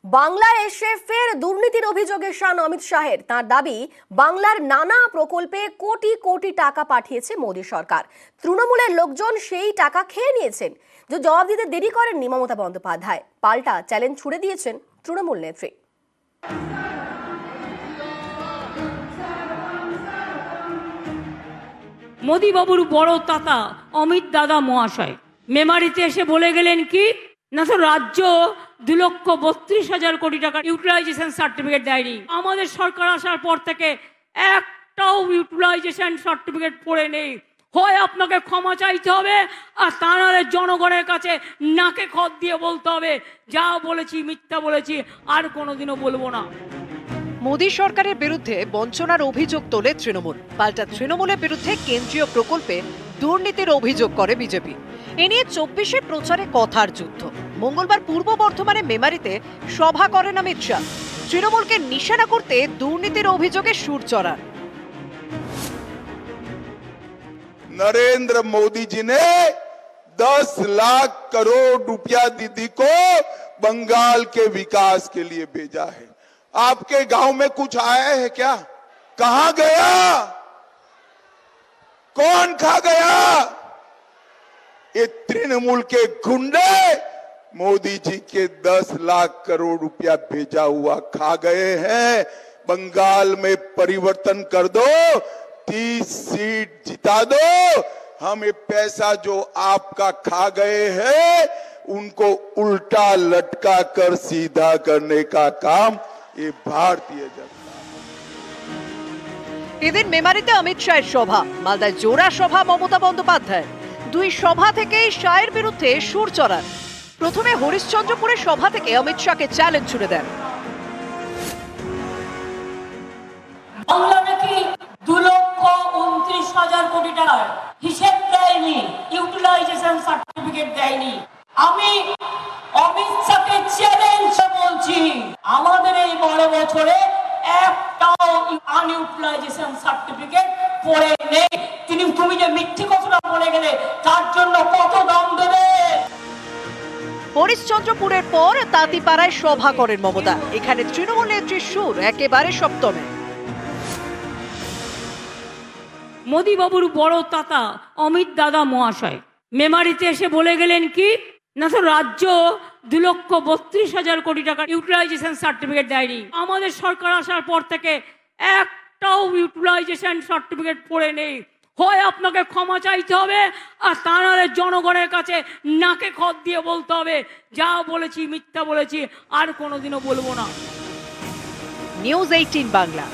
বাংলায় এসে ফের দুর্নীতির অভিযোগে শান অমিত শাহের। তাঁর দাবি, বাংলার নানা প্রকল্পে কোটি কোটি টাকা পাঠিয়েছে মোদী সরকার। তৃণমূলের লোকজন সেই টাকা খেয়ে নিয়েছেন। যে জবাব দিতে দেরি করেননি মমতা বন্দ্যোপাধ্যায়, পাল্টা চ্যালেঞ্জ ছুড়ে দিয়েছেন তৃণমূল নেত্রী। মোদী বাবুর বড় তাতা অমিত দাদা মহাশয় মেমারিতে এসে বলে গেলেন কি না, তো রাজ্য 2,32,000 কোটি টাকা ইউটিলাইজেশন সার্টিফিকেট দেয়নি। আমাদের সরকার আসার পর থেকে একটাও ইউটিলাইজেশন সার্টিফিকেট পড়ে নেই। হয় আপনাকে ক্ষমা চাইতে হবে, আর তা নাহলে জনগণের কাছে নাকে খত দিয়ে বলতে হবে, যা বলেছি মিথ্যা বলেছি, আর কোনোদিনও বলবো না। মোদী সরকারের বিরুদ্ধে বঞ্চনার অভিযোগ তোলে তৃণমূল। পাল্টা তৃণমূলের বিরুদ্ধে কেন্দ্রীয় প্রকল্পে দুর্নীতির অভিযোগ করে বিজেপি। এ নিয়ে 24শে প্রচারে কথার যুদ্ধ। মঙ্গলবার পূর্ব বর্ধমানে মেমারিতে সভা করেন অমিত শাহ। তৃণমূলকে নিশানা করতে দুর্নীতির অভিযোগে সুর চড়ান। नरेंद्र मोदी जी ने 10 लाख करोड़ रुपया दीदी को बंगाल के विकास के लिए भेजा है। आपके गांव में कुछ आया है क्या? कहां गया? कौन खा गया? ये तृणमूल के गुंडे मोदी जी के 10 लाख करोड़ रुपया भेजा हुआ खा गए हैं। बंगाल में परिवर्तन कर दो, 30 सीट जिता दो। हम ये पैसा जो आपका खा गए हैं उनको उल्टा लटका कर सीधा करने का काम ये भारतीय जनता। এদিন মেমারিতে অমিত শাহের সভা, মালদায় জোড়া সভা মমতা বন্দ্যোপাধ্যায়। দুই সভা থেকেই শাহের বিরুদ্ধে সুর চড়ান। প্রথমে হরিশ্চন্দ্রপুরের সভা থেকে অমিত শাহকে চ্যালেঞ্জ ছুড়ে দেন। বাংলা নাকি 2,29,000 কোটি টাকার হিসেব দেয়নি, ইউটিলাইজেশন সার্টিফিকেট দেয়নি। আমি অমিত শাহকে চ্যালেঞ্জ বলছি, আমাদের এই 12 বছরে একটাও আনইউটিলাইজেশন সার্টিফিকেট পড়ে নেই। তুমি যে মিথ্যে কথাটা বলে গেলে তার জন্য কত দাম দেবে? হরিশ্চন্দ্রপুরের পর তাঁতিপাড়ায় সভা করেন মমতা। এখানে তৃণমূল নেত্রীর সুর একেবারে সপ্তমে। মোদী বাবুর বড় তাতা অমিত দাদা মহাশয় মেমারিতে এসে বলে গেলেন কি না, তো রাজ্য 2,32,000 কোটি টাকা ইউটিলাইজেশন সার্টিফিকেট দেয়নি। আমাদের সরকার আসার পর থেকে একটাও ইউটিলাইজেশন সার্টিফিকেট পড়ে নেই। হয় আপনাকে ক্ষমা চাইতে হবে, আর তা নাহলে জনগণের কাছে নাকে খত দিয়ে বলতে হবে, যা বলেছি মিথ্যা বলেছি, আর কোনোদিনও বলবো না। নিউজ 18 বাংলা।